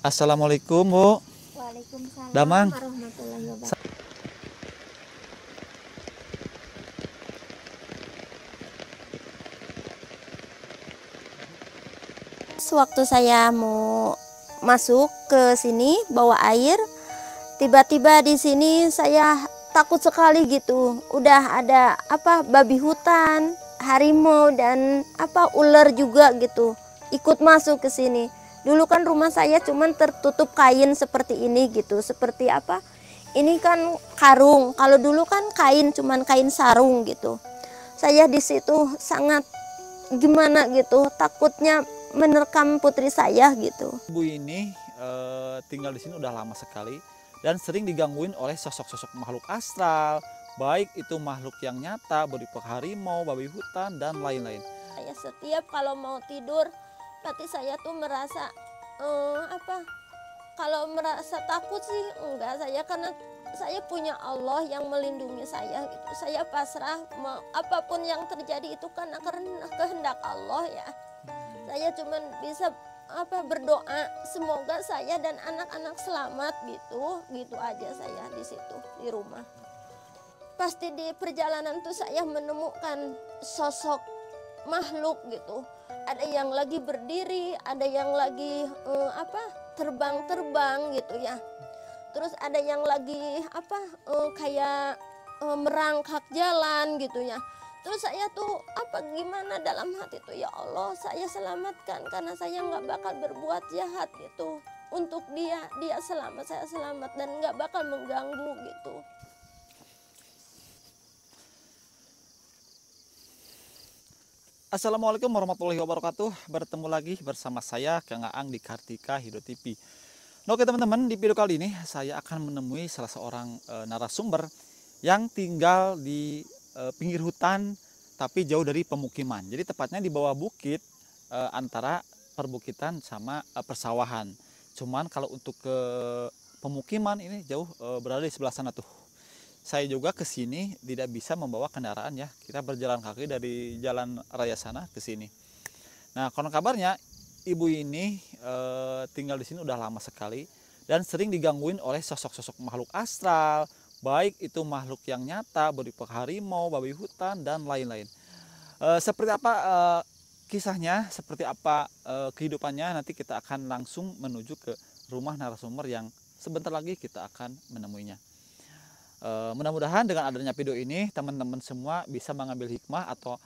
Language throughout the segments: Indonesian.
Assalamualaikum Bu. Waalaikumsalam Damang. warahmatullahi wabarakatuh. Sewaktu saya mau masuk ke sini bawa air, tiba-tiba di sini saya takut sekali gitu. Udah ada babi hutan, harimau dan ular juga gitu. Ikut masuk ke sini. Dulu kan rumah saya cuman tertutup kain seperti ini gitu. Seperti ini kan karung. Kalau dulu kan kain cuman kain sarung gitu. Saya di situ sangat gimana gitu, takutnya menerkam putri saya gitu. Ibu ini tinggal di sini udah lama sekali dan sering digangguin oleh sosok-sosok makhluk astral, baik itu makhluk yang nyata berupa harimau, babi hutan dan lain-lain. Saya setiap kalau mau tidur, berarti saya tuh merasa kalau merasa takut sih enggak, saya karena saya punya Allah yang melindungi saya gitu. Saya pasrah, apapun yang terjadi itu kan karena kehendak Allah ya. Saya cuman bisa berdoa semoga saya dan anak-anak selamat gitu aja saya di situ di rumah. Pasti di perjalanan tuh saya menemukan sosok makhluk gitu. Ada yang lagi berdiri, ada yang lagi terbang-terbang gitu ya. Terus ada yang lagi kayak merangkak jalan gitu ya. Terus saya tuh gimana dalam hati tuh, ya Allah saya selamatkan karena saya nggak bakal berbuat jahat gitu untuk dia selamat, saya selamat dan nggak bakal mengganggu gitu. Assalamualaikum warahmatullahi wabarakatuh. Bertemu lagi bersama saya Kang Aang di Kartika Hidro TV. Nah, oke teman-teman, di video kali ini saya akan menemui salah seorang narasumber yang tinggal di pinggir hutan tapi jauh dari pemukiman. Jadi tepatnya di bawah bukit antara perbukitan sama persawahan. Cuman kalau untuk ke pemukiman ini jauh, berada di sebelah sana tuh. Saya juga ke sini tidak bisa membawa kendaraan ya. Kita berjalan kaki dari jalan raya sana ke sini. Nah, konon kabarnya ibu ini tinggal di sini udah lama sekali dan sering digangguin oleh sosok-sosok makhluk astral, baik itu makhluk yang nyata berupa harimau, babi hutan dan lain-lain. Seperti apa kisahnya, seperti apa kehidupannya, nanti kita akan langsung menuju ke rumah narasumber yang sebentar lagi kita akan menemuinya. Mudah-mudahan dengan adanya video ini teman-teman semua bisa mengambil hikmah atau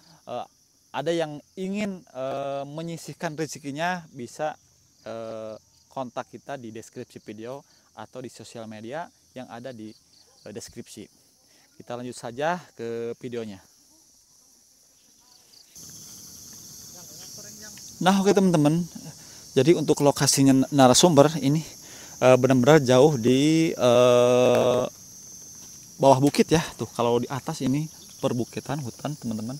ada yang ingin menyisihkan rezekinya bisa kontak kita di deskripsi video atau di sosial media yang ada di deskripsi. Kita lanjut saja ke videonya. Nah, oke teman-teman, jadi untuk lokasinya narasumber ini benar-benar jauh di bawah bukit ya. Tuh kalau di atas ini perbukitan hutan teman-teman,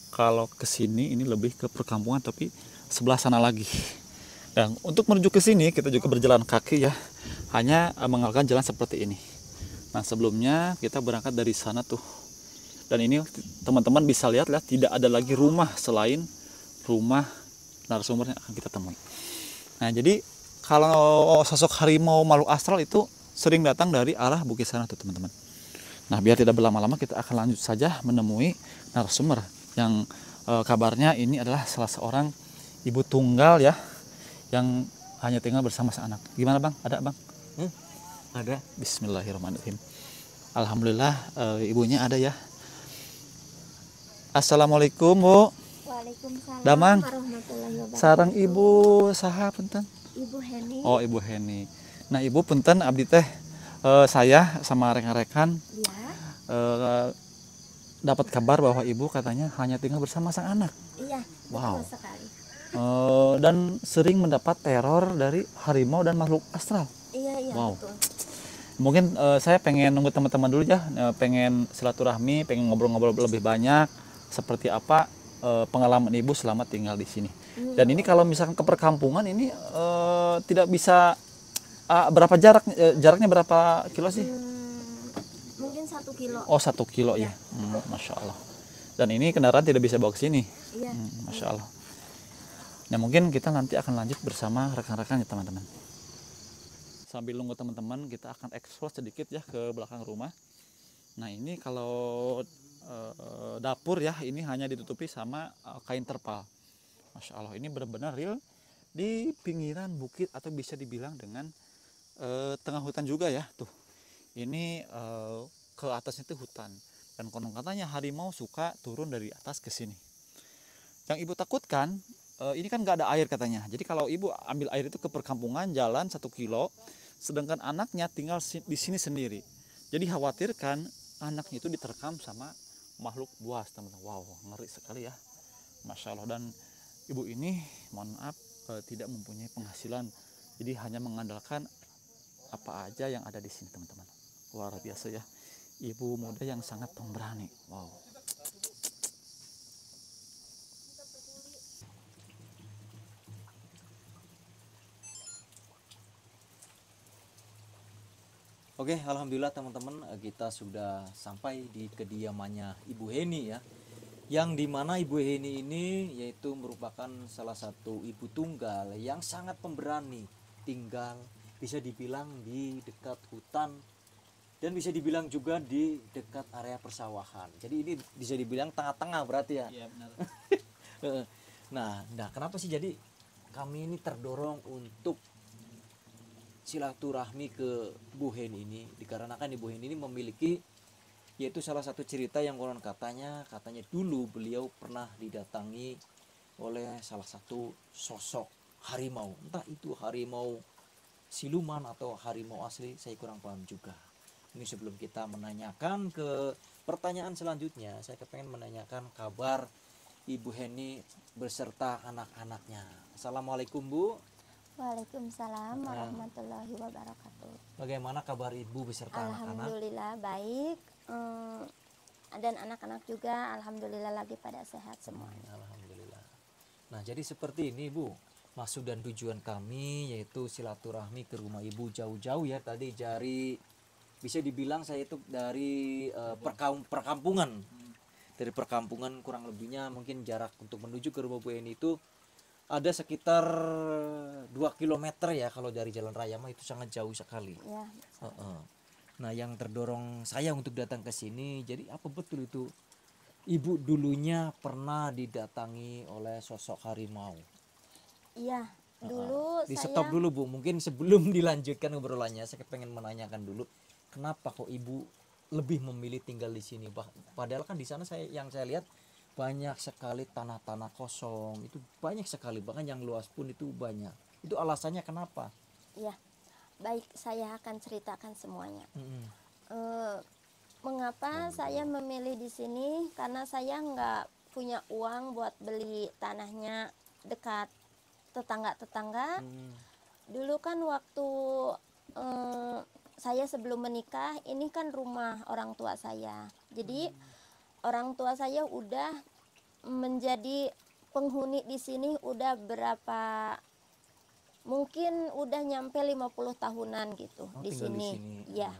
kalau ke sini ini lebih ke perkampungan tapi sebelah sana lagi. Dan untuk menuju ke sini kita juga berjalan kaki ya, hanya mengalahkan jalan seperti ini. Nah, sebelumnya kita berangkat dari sana tuh, dan ini teman-teman bisa lihat lah, tidak ada lagi rumah selain rumah narasumber yang akan kita temui. Nah, jadi kalau sosok harimau makhluk astral itu sering datang dari arah bukit sana tuh teman-teman. Nah, biar tidak berlama-lama kita akan lanjut saja menemui narasumber yang kabarnya ini adalah salah seorang ibu tunggal ya, yang hanya tinggal bersama seanak. Gimana Bang? Ada Bang? Ada. Bismillahirrahmanirrahim. Alhamdulillah ibunya ada ya. Assalamualaikum Bu. Waalaikumsalam Damang. warahmatullahi wabarakatuh. Sarang ibu saha punten? Ibu Heni. Oh, Ibu Heni. Nah, Ibu punten abdi teh saya sama rekan-rekan Ya. dapat kabar bahwa Ibu katanya hanya tinggal bersama sang anak. Iya. Wow. Betul sekali. Dan sering mendapat teror dari harimau dan makhluk astral. Iya, Wow. betul. Mungkin saya pengen nunggu teman-teman dulu ya, pengen silaturahmi, pengen ngobrol-ngobrol lebih banyak seperti apa pengalaman Ibu selama tinggal di sini. Dan ini kalau misalkan ke perkampungan ini tidak bisa berapa jaraknya berapa kilo sih? Mungkin 1 kilo. Oh, 1 kilo ya. Masya Allah. Dan ini kendaraan tidak bisa bawa ke sini. Iya. Masya Allah. Nah, mungkin kita nanti akan lanjut bersama rekan-rekan ya teman-teman. Sambil nunggu teman-teman, kita akan ekspor sedikit ya ke belakang rumah. Nah ini kalau dapur ya, ini hanya ditutupi sama kain terpal. Masya Allah, ini benar-benar real di pinggiran bukit, atau bisa dibilang dengan tengah hutan juga ya. Tuh, ini ke atasnya itu hutan, dan konon katanya harimau suka turun dari atas ke sini. Yang ibu takutkan, ini kan nggak ada air katanya. Jadi kalau ibu ambil air itu ke perkampungan, jalan 1 kilo, sedangkan anaknya tinggal di sini sendiri. Jadi khawatirkan anaknya itu diterkam sama makhluk buas, teman-teman. Wow, ngeri sekali ya, masya Allah. Dan ibu ini, mohon maaf, tidak mempunyai penghasilan, jadi hanya mengandalkan apa aja yang ada di sini, teman-teman. Luar biasa ya, ibu muda yang sangat pemberani. Wow. Oke, alhamdulillah teman-teman, kita sudah sampai di kediamannya Ibu Heni ya. Yang dimana Ibu Heni ini yaitu merupakan salah satu ibu tunggal yang sangat pemberani, tinggal bisa dibilang di dekat hutan dan bisa dibilang juga di dekat area persawahan. Jadi ini bisa dibilang tengah-tengah berarti ya. Iya benar. Nah, kenapa sih jadi kami ini terdorong untuk silaturahmi ke Bu Heni ini, dikarenakan Ibu Heni ini memiliki yaitu salah satu cerita yang konon katanya dulu beliau pernah didatangi oleh salah satu sosok harimau, entah itu harimau siluman atau harimau asli, saya kurang paham juga. Ini sebelum kita menanyakan ke pertanyaan selanjutnya, saya kepengen menanyakan kabar Ibu Heni beserta anak-anaknya. Assalamualaikum Bu. Waalaikumsalam warahmatullahi wabarakatuh. Bagaimana kabar Ibu beserta anak-anak? Alhamdulillah baik. Dan anak-anak juga alhamdulillah lagi pada sehat semuanya. Alhamdulillah. Nah, jadi seperti ini Bu, maksud dan tujuan kami yaitu silaturahmi ke rumah Ibu jauh-jauh ya. Tadi dari bisa dibilang saya itu dari perkampungan. Dari perkampungan kurang lebihnya mungkin jarak untuk menuju ke rumah Bu Heni itu ada sekitar 2 km ya, kalau dari jalan raya mah itu sangat jauh sekali. Ya. Nah, yang terdorong saya untuk datang ke sini, jadi apa betul itu Ibu dulunya pernah didatangi oleh sosok harimau? Iya, dulu Di saya stop dulu Bu, mungkin sebelum dilanjutkan obrolannya saya pengen menanyakan dulu kenapa kok Ibu lebih memilih tinggal di sini. Padahal kan di sana yang saya lihat banyak sekali tanah-tanah kosong, itu banyak sekali, bahkan yang luas pun itu banyak. Itu alasannya kenapa? ya, baik saya akan ceritakan semuanya. Mm-mm. Mengapa saya memilih di sini? Karena saya nggak punya uang buat beli tanahnya dekat tetangga-tetangga. Dulu kan waktu saya sebelum menikah, ini kan rumah orang tua saya. Jadi orang tua saya udah menjadi penghuni di sini udah berapa, mungkin udah nyampe 50 tahunan gitu di Tinggal sini. di sini. Ya.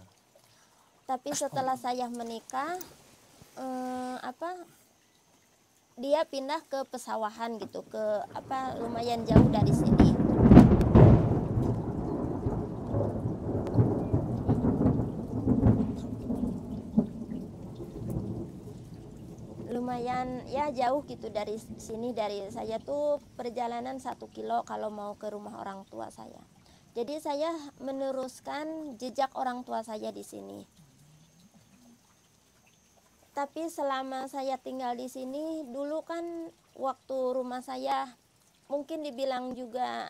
Tapi setelah saya menikah dia pindah ke pesawahan gitu, ke lumayan jauh dari sini. Lumayan ya jauh gitu dari sini, dari saya tuh perjalanan 1 kilo kalau mau ke rumah orang tua saya. Jadi saya meneruskan jejak orang tua saya di sini. Tapi selama saya tinggal di sini, dulu kan waktu rumah saya mungkin dibilang juga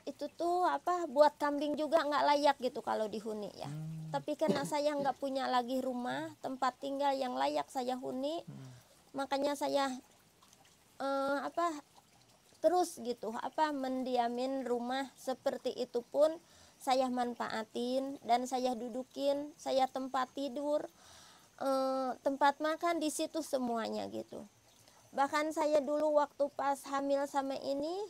itu tuh buat kambing juga nggak layak gitu kalau dihuni ya. Tapi karena saya nggak punya lagi rumah tempat tinggal yang layak saya huni, makanya saya terus gitu mendiamin rumah seperti itu pun saya manfaatin dan saya dudukin, saya tempat tidur, tempat makan di situ semuanya gitu. Bahkan saya dulu waktu pas hamil sama ini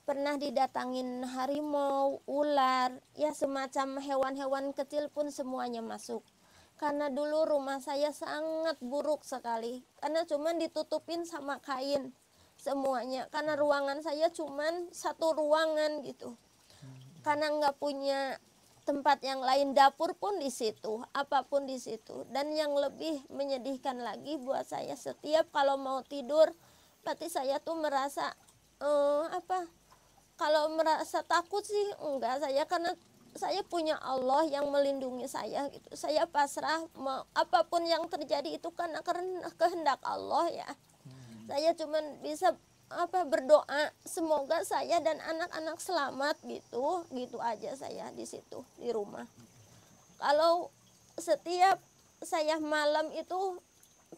pernah didatangin harimau, ular, ya semacam hewan-hewan kecil pun semuanya masuk. Karena dulu rumah saya sangat buruk sekali, karena cuman ditutupin sama kain semuanya. Karena ruangan saya cuman satu ruangan gitu. karena nggak punya tempat yang lain, dapur pun di situ, apapun di situ. Dan yang lebih menyedihkan lagi buat saya, setiap kalau mau tidur berarti saya tuh merasa kalau merasa takut sih enggak, saya karena saya punya Allah yang melindungi saya gitu. Saya pasrah, mau apapun yang terjadi itu karena kehendak Allah ya. Saya cuman bisa berdoa semoga saya dan anak-anak selamat gitu. Gitu aja saya di situ di rumah. Kalau setiap saya malam itu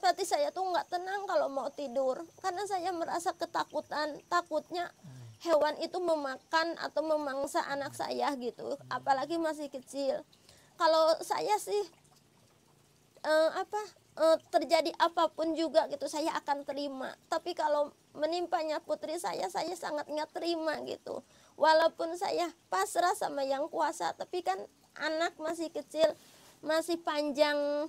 berarti saya tuh nggak tenang kalau mau tidur karena saya merasa ketakutan, takutnya hewan itu memakan atau memangsa anak saya gitu, apalagi masih kecil. Kalau saya sih terjadi apapun juga gitu saya akan terima, tapi kalau menimpanya putri saya sangat nggak terima gitu. Walaupun saya pasrah sama yang kuasa, tapi kan anak masih kecil, masih panjang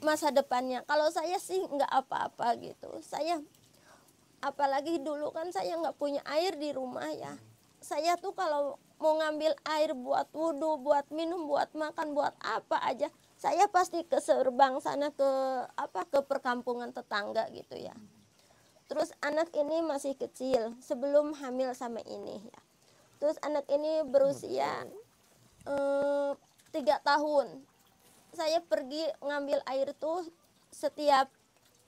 masa depannya. Kalau saya sih nggak apa-apa gitu. Saya apalagi dulu kan saya nggak punya air di rumah ya. Saya tuh kalau mau ngambil air buat wudhu, buat minum, buat makan, buat apa aja, saya pasti ke Serbang sana, ke perkampungan tetangga gitu ya. Terus anak ini masih kecil sebelum hamil sama ini ya. Terus anak ini berusia 3 tahun. Saya pergi ngambil air tuh setiap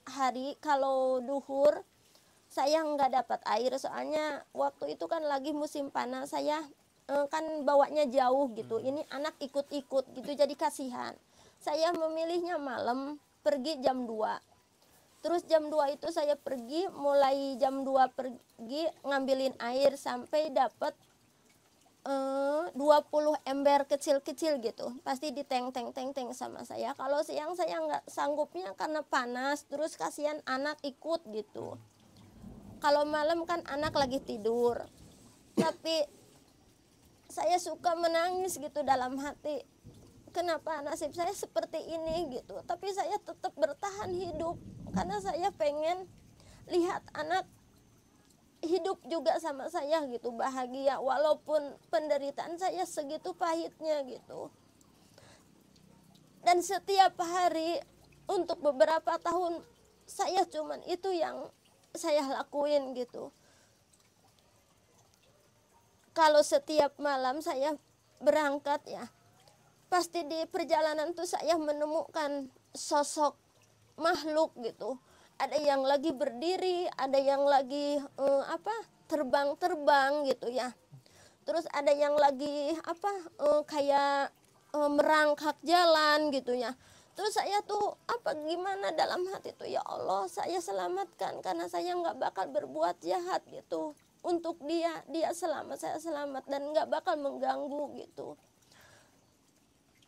hari kalau duhur. Saya nggak dapat air soalnya waktu itu kan lagi musim panas, saya kan bawanya jauh gitu. Ini anak ikut-ikut gitu jadi kasihan. Saya memilihnya malam, pergi jam 2. Terus jam 2 itu saya pergi, mulai jam 2 pergi ngambilin air sampai dapat 20 ember kecil-kecil gitu. Pasti diteng-teng sama saya. Kalau siang saya nggak sanggupnya karena panas, terus kasihan anak ikut gitu. Kalau malam kan anak lagi tidur, tapi saya suka menangis gitu dalam hati. Kenapa nasib saya seperti ini gitu. Tapi saya tetap bertahan hidup karena saya pengen lihat anak hidup juga sama saya gitu, bahagia walaupun penderitaan saya segitu pahitnya gitu. Dan setiap hari untuk beberapa tahun saya cuman itu yang saya lakuin gitu. Kalau setiap malam saya berangkat ya, pasti di perjalanan tuh saya menemukan sosok makhluk gitu. Ada yang lagi berdiri, ada yang lagi terbang-terbang gitu ya. Terus ada yang lagi kayak merangkak jalan gitu ya. Terus saya tuh gimana dalam hati tuh, ya Allah saya selamatkan karena saya nggak bakal berbuat jahat gitu untuk dia selamat, saya selamat dan nggak bakal mengganggu gitu.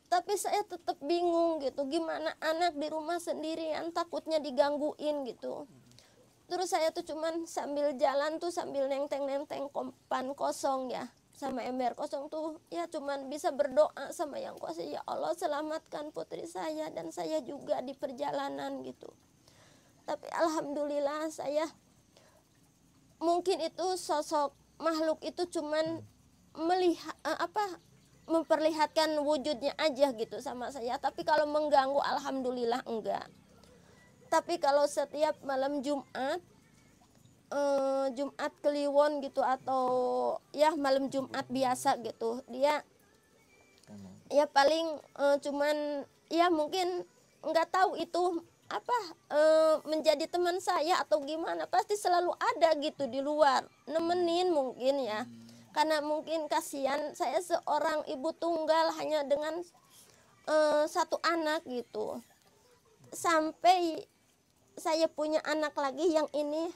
Tapi saya tetap bingung gitu, gimana anak di rumah sendirian takutnya digangguin gitu. Terus saya tuh cuman sambil jalan tuh sambil nenteng-nenteng kompan kosong ya, sama ember kosong tuh ya cuman bisa berdoa sama yang kuasa, ya Allah selamatkan putri saya dan saya juga di perjalanan gitu. Tapi alhamdulillah saya, mungkin itu sosok makhluk itu cuman melihat memperlihatkan wujudnya aja gitu sama saya, tapi kalau mengganggu alhamdulillah enggak. Tapi kalau setiap malam Jumat Jumat Kliwon gitu atau ya malam Jumat biasa gitu, dia ya paling cuman ya mungkin nggak tahu itu menjadi teman saya atau gimana, pasti selalu ada gitu di luar nemenin mungkin ya, karena mungkin kasihan saya seorang ibu tunggal hanya dengan 1 anak gitu. Sampai saya punya anak lagi yang ini,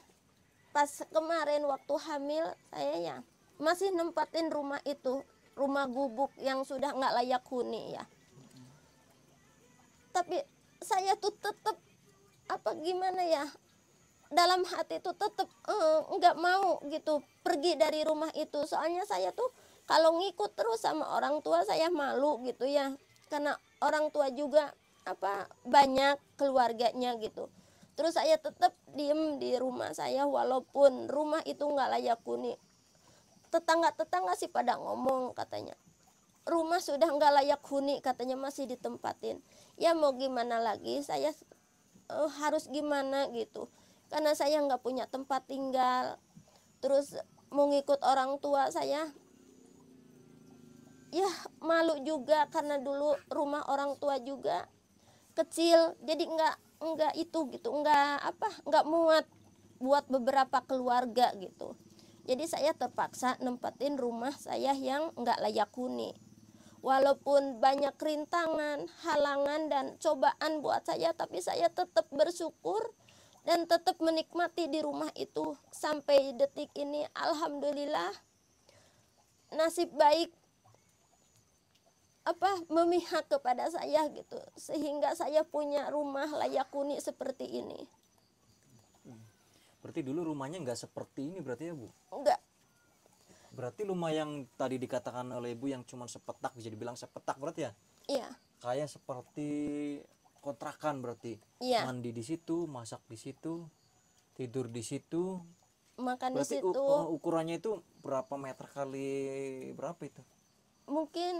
pas kemarin waktu hamil saya ya masih nempatin rumah itu, rumah gubuk yang sudah nggak layak huni ya. Tapi saya tuh tetap gimana ya, dalam hati tuh tetap nggak mau gitu pergi dari rumah itu. Soalnya saya tuh kalau ngikut terus sama orang tua saya malu gitu ya, karena orang tua juga banyak keluarganya gitu. Terus saya tetap diem di rumah saya walaupun rumah itu nggak layak huni. tetangga-tetangga sih pada ngomong katanya, rumah sudah nggak layak huni katanya, masih ditempatin. Ya mau gimana lagi, saya harus gimana gitu, karena saya nggak punya tempat tinggal, terus mau ngikut orang tua saya, ya malu juga karena dulu rumah orang tua juga kecil, jadi nggak itu gitu, nggak muat buat beberapa keluarga gitu. Jadi saya terpaksa nempatin rumah saya yang nggak layak huni. Walaupun banyak rintangan, halangan dan cobaan buat saya, tapi saya tetap bersyukur dan tetap menikmati di rumah itu sampai detik ini. Alhamdulillah, nasib baik memihak kepada saya gitu, sehingga saya punya rumah layak huni seperti ini. Berarti dulu rumahnya nggak seperti ini berarti ya Bu? Enggak, Berarti rumah yang tadi dikatakan oleh Ibu yang cuma sepetak, bisa dibilang sepetak berarti ya? iya, Kayak seperti kontrakan berarti. iya, Mandi di situ, masak di situ, tidur di situ. makan di Berarti situ. ukurannya itu berapa meter kali berapa itu? Mungkin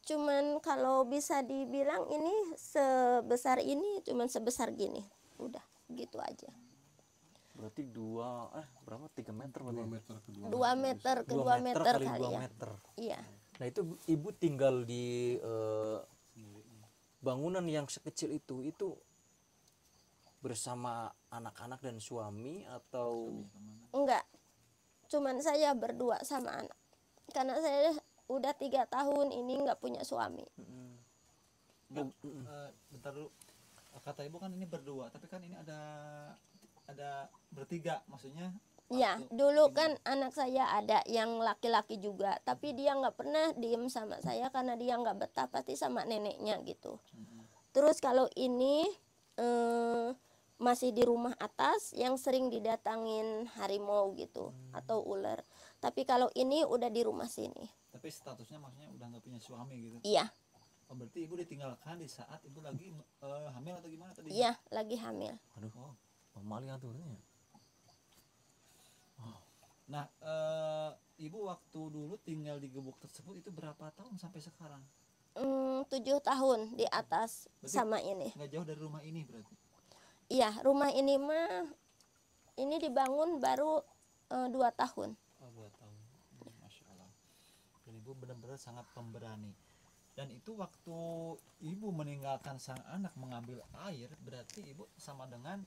cuman kalau bisa dibilang ini sebesar ini, cuman sebesar gini, udah gitu aja. Berarti berapa? 3 meter berarti? 2 meter ke 2 meter kali kali 2 ya. meter. Iya, Nah itu Ibu tinggal di bangunan yang sekecil itu bersama anak-anak dan suami atau enggak, cuman saya berdua sama anak, karena saya udah 3 tahun ini nggak punya suami. Bentar dulu, kata ibu kan ini berdua, tapi kan ini ada bertiga, maksudnya Ya, dulu kan anak saya ada yang laki-laki juga, tapi dia nggak pernah diem sama saya karena dia nggak betah pasti sama neneknya gitu. Terus kalau ini masih di rumah atas yang sering didatangin harimau gitu atau ular. Tapi kalau ini udah di rumah sini. tapi statusnya maksudnya udah nggak punya suami gitu. Iya, Oh, berarti ibu ditinggalkan di saat ibu lagi hamil atau gimana tadi? iya lagi hamil. aduh, Oh. pemaling aturannya. Nah, ibu waktu dulu tinggal di gubuk tersebut itu berapa tahun sampai sekarang? 7 tahun di atas Berarti sama ini. nggak jauh dari rumah ini berarti? Iya, rumah ini mah ini dibangun baru 2 tahun. Oh, 2 tahun. Masya Allah. Dan ibu benar-benar sangat pemberani. Dan itu waktu ibu meninggalkan sang anak mengambil air, berarti ibu sama dengan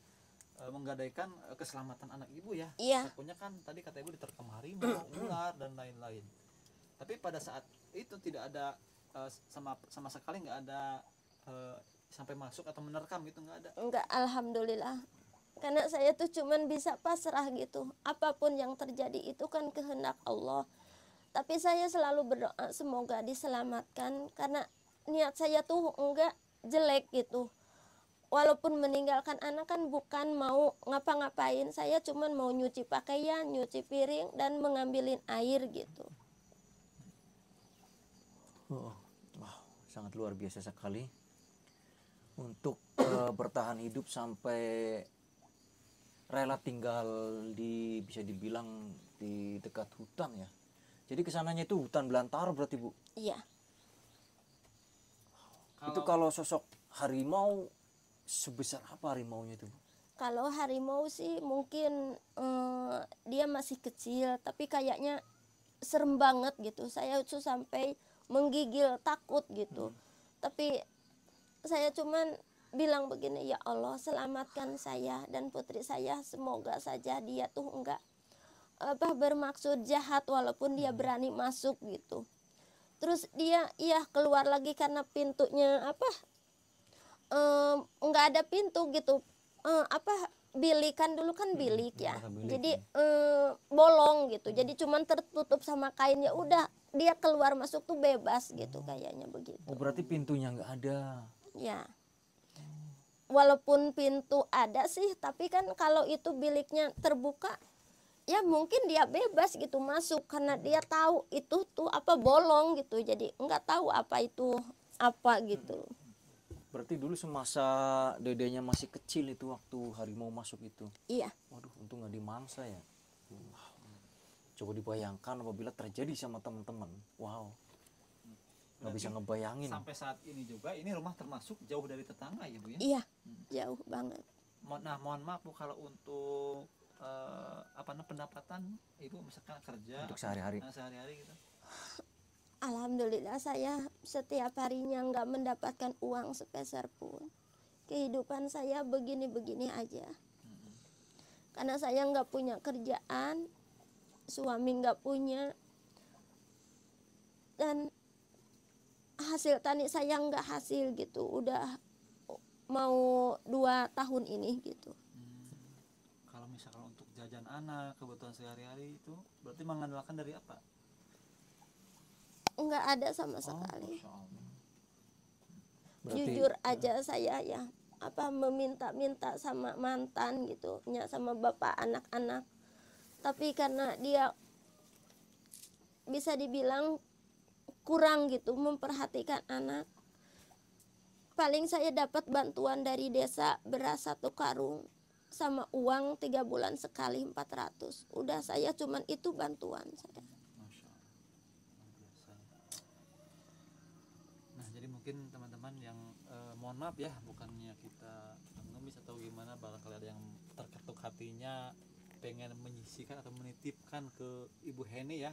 menggadaikan keselamatan anak ibu ya. Iya. Takutnya kan tadi kata ibu diterkam harimau, ular dan lain-lain. Tapi pada saat itu tidak ada sama sekali nggak ada sampai masuk atau menerkam gitu, nggak ada. Enggak, alhamdulillah. Karena saya tuh cuman bisa pasrah gitu. Apapun yang terjadi itu kan kehendak Allah. Tapi saya selalu berdoa semoga diselamatkan karena niat saya tuh enggak jelek gitu. Walaupun meninggalkan anak kan bukan mau ngapa-ngapain, saya cuman mau nyuci pakaian, nyuci piring dan mengambilin air gitu. Wow, sangat luar biasa sekali untuk bertahan hidup sampai rela tinggal bisa dibilang di dekat hutan ya. Jadi kesananya itu hutan belantara berarti Bu. Iya. Itu kalau sosok harimau sebesar apa harimaunya itu Bu? Kalau harimau sih mungkin dia masih kecil, tapi kayaknya serem banget gitu. Saya tuh sampai menggigil takut gitu. Tapi saya cuman bilang begini, ya Allah selamatkan saya dan putri saya, semoga saja dia tuh enggak bermaksud jahat walaupun dia berani masuk gitu. Terus dia keluar lagi karena pintunya enggak ada pintu gitu. Bilik kan dulu kan bilik ya. Jadi bolong gitu. Jadi cuman tertutup sama kain, ya udah dia keluar masuk tuh bebas gitu kayaknya begitu. Oh berarti pintunya nggak ada. Ya. Walaupun pintu ada sih, tapi kan kalau itu biliknya terbuka, ya mungkin dia bebas gitu masuk karena dia tahu itu tuh bolong gitu. Jadi nggak tahu apa itu apa gitu. Berarti dulu semasa dedenya masih kecil itu waktu harimau masuk itu. Iya. Waduh, untung nggak dimangsa ya. Coba dibayangkan apabila terjadi sama teman-teman. Wow, nggak bisa ngebayangin. Sampai saat ini juga ini rumah termasuk jauh dari tetangga ya Bu ya? Iya, jauh banget. Nah, mohon maaf Bu, kalau untuk pendapatan Ibu misalkan kerja Untuk sehari-hari. Sehari-hari gitu. Alhamdulillah saya setiap harinya nggak mendapatkan uang sepeser pun. Kehidupan saya begini-begini aja. Karena saya nggak punya kerjaan, suami nggak punya, dan hasil tani saya nggak hasil gitu. Udah mau 2 tahun ini gitu. Kalau misalkan untuk jajan anak, kebutuhan sehari-hari itu berarti mengandalkan dari apa? Nggak ada sama sekali. Masya Allah. Berarti, Jujur aja saya ya meminta-minta sama mantan gitu, sama bapak anak-anak. Tapi karena dia bisa dibilang kurang gitu memperhatikan anak. Paling saya dapat bantuan dari desa beras 1 karung sama uang 3 bulan sekali 400. Udah, saya cuman itu bantuan saya. Masya Allah. Luar biasa. Nah, jadi mungkin teman-teman yang mohon maaf ya, bukannya kita ngemis atau gimana, barangkali ada yang terketuk hatinya pengen menyisihkan atau menitipkan ke Ibu Heni ya,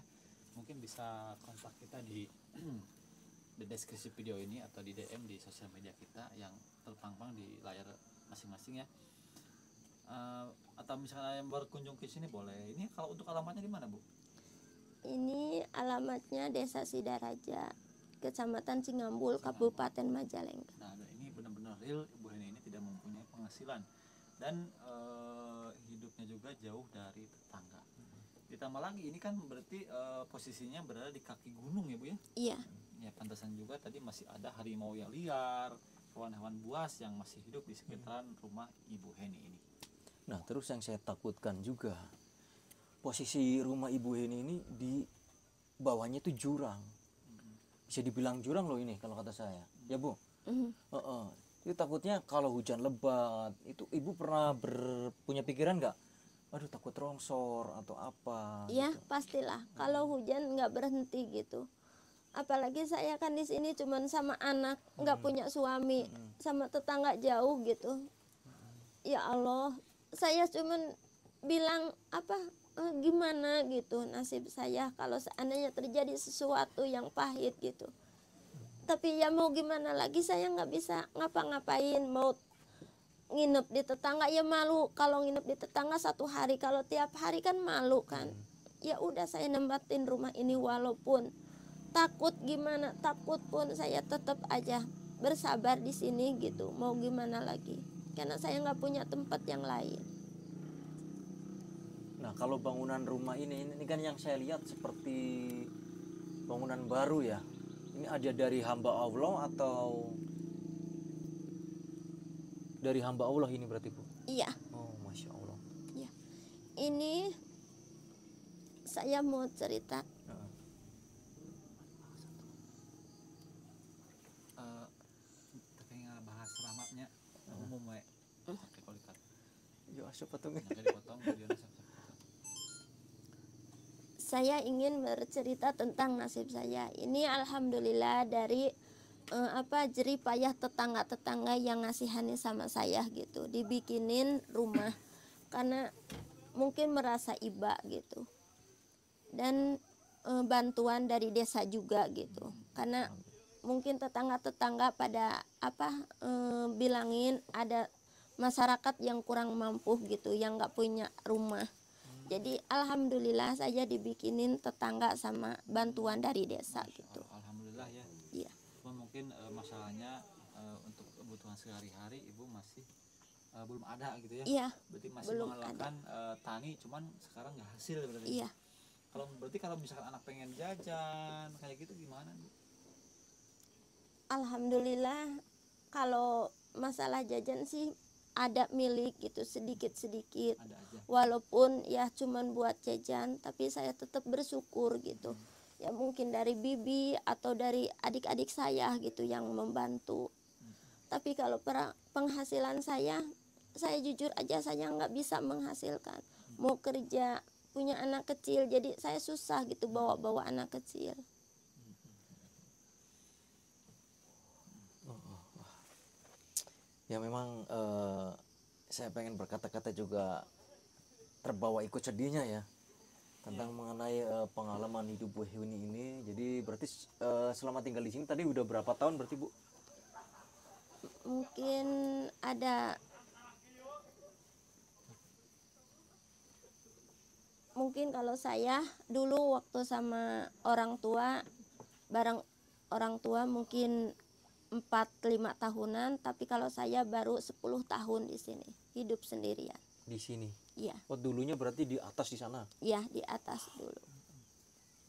mungkin bisa kontak kita di di deskripsi video ini atau di DM di sosial media kita yang terpampang di layar masing-masing ya. Atau misalnya yang berkunjung ke sini boleh. Ini kalau untuk alamatnya di mana Bu? Ini alamatnya Desa Sidaraja, Kecamatan Cingambul, Kabupaten Majalengka. Nah, ini benar-benar real, Ibu Heni ini tidak mempunyai penghasilan dan hidupnya juga jauh dari tetangga. Ditambah lagi ini kan berarti posisinya berada di kaki gunung ya Bu ya? Iya. Ya, pantasan juga tadi masih ada harimau yang liar, hewan-hewan buas yang masih hidup di sekitaran rumah Ibu Heni ini. nah terus yang saya takutkan juga, posisi rumah Ibu Heni ini di bawahnya itu jurang. Bisa dibilang jurang loh ini kalau kata saya, ya Bu. Itu takutnya kalau hujan lebat itu Ibu pernah punya pikiran nggak? Aduh, takut rongsor atau apa? Iya, Gitu. pastilah. Kalau hujan nggak berhenti gitu. Apalagi saya kan di sini cuman sama anak, nggak punya suami, sama tetangga jauh gitu. Ya Allah, saya cuman bilang gimana gitu nasib saya kalau seandainya terjadi sesuatu yang pahit gitu. Tapi ya mau gimana lagi, saya nggak bisa ngapa-ngapain. Mau nginep di tetangga ya malu, kalau nginep di tetangga 1 hari, kalau tiap hari kan malu kan. Ya udah, saya nempatin rumah ini walaupun takut gimana, takut pun saya tetap aja bersabar di sini gitu. Mau gimana lagi, karena saya nggak punya tempat yang lain. Nah, kalau bangunan rumah ini kan yang saya lihat seperti bangunan baru ya. Ini ada dari hamba Allah atau dari hamba Allah ini berarti Bu? Iya. Oh, Masya Allah. Iya. Ini saya mau cerita. Tapi nggak bahas rahmatnya umum we. Oke, kalau dikat. Ya, siapa tuh? Nggak dipotong videonya sampai. Saya ingin bercerita tentang nasib saya. Ini alhamdulillah dari jerih payah tetangga-tetangga yang ngasihani sama saya gitu. Dibikinin rumah karena mungkin merasa iba gitu. Dan bantuan dari desa juga gitu. Karena mungkin tetangga-tetangga pada bilangin ada masyarakat yang kurang mampu gitu, yang nggak punya rumah. Jadi alhamdulillah saya dibikinin tetangga sama bantuan dari desa gitu. Alhamdulillah ya. Iya. Cuma mungkin masalahnya untuk kebutuhan sehari-hari Ibu masih belum ada gitu ya. Iya. Berarti masih belum mengandalkan tani, cuman sekarang nggak hasil berarti. Iya. Kalau misalkan anak pengen jajan kayak gitu gimana Bu? Alhamdulillah kalau masalah jajan sih ada milik gitu sedikit-sedikit. Ada aja. Walaupun ya cuman buat jajan, tapi saya tetap bersyukur gitu. Ya mungkin dari bibi atau dari adik-adik saya gitu yang membantu. Tapi kalau penghasilan saya jujur aja saya nggak bisa menghasilkan. Mau kerja punya anak kecil, jadi saya susah gitu bawa-bawa anak kecil. Ya memang saya pengen berkata-kata juga terbawa ikut sedihnya ya tentang mengenai pengalaman hidup Bu Heni ini. Jadi berarti selama tinggal di sini tadi udah berapa tahun berarti Bu? Mungkin ada, mungkin kalau saya dulu waktu sama orang tua, bareng orang tua mungkin 4-5 tahunan, tapi kalau saya baru 10 tahun di sini hidup sendirian. Di sini. Iya, Oh dulunya berarti di atas di sana. iya di atas dulu.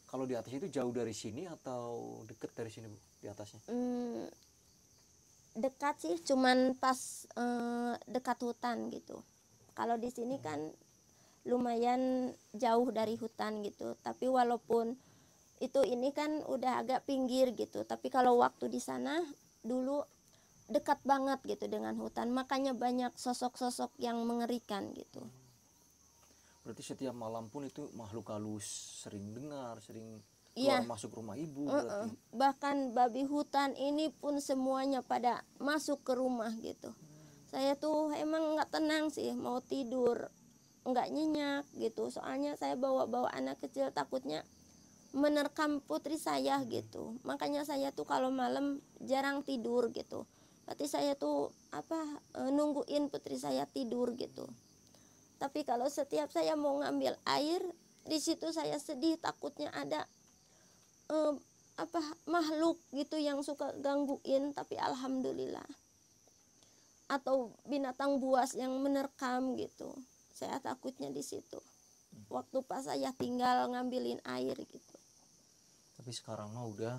Kalau di atas itu jauh dari sini atau deket dari sini Bu di atasnya? Dekat sih, cuman pas dekat hutan gitu. Kalau di sini kan lumayan jauh dari hutan gitu, tapi walaupun itu ini kan udah agak pinggir gitu, tapi kalau waktu di sana dulu dekat banget gitu dengan hutan, makanya banyak sosok-sosok yang mengerikan gitu. Berarti setiap malam pun itu makhluk halus sering dengar, sering Iya. keluar masuk rumah Ibu berarti. Bahkan babi hutan ini pun semuanya pada masuk ke rumah gitu. Saya tuh emang nggak tenang sih, mau tidur nggak nyenyak gitu, soalnya saya bawa-bawa anak kecil, takutnya menerkam putri saya gitu. Makanya saya tuh kalau malam jarang tidur gitu. Berarti saya tuh nungguin putri saya tidur gitu. Tapi kalau setiap saya mau ngambil air, di situ saya sedih, takutnya ada makhluk gitu yang suka gangguin. Tapi alhamdulillah, atau binatang buas yang menerkam gitu. Saya takutnya di situ. Waktu pas saya tinggal ngambilin air gitu. Tapi sekarang mah udah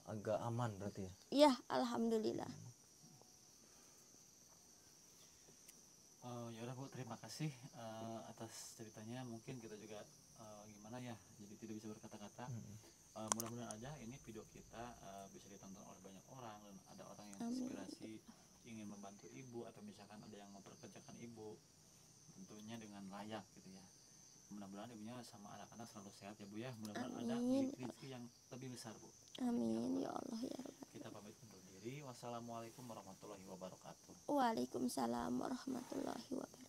agak aman berarti ya. Iya, alhamdulillah. Ya udah Bu, terima kasih atas ceritanya. Mungkin kita juga gimana ya, jadi tidak bisa berkata-kata. Mudah-mudahan aja ini video kita bisa ditonton oleh banyak orang, dan ada orang yang inspirasi ingin membantu Ibu, atau misalkan ada yang memperkerjakan Ibu tentunya dengan layak gitu ya. Mudah-mudahan ibunya sama anak-anak selalu sehat ya Bu ya. Mudah-mudahan ada rezeki yang lebih besar Bu. Amin ya Allah ya Rabbal. Kita pamit undur diri. Wassalamualaikum warahmatullahi wabarakatuh. Waalaikumsalam warahmatullahi wabarakatuh.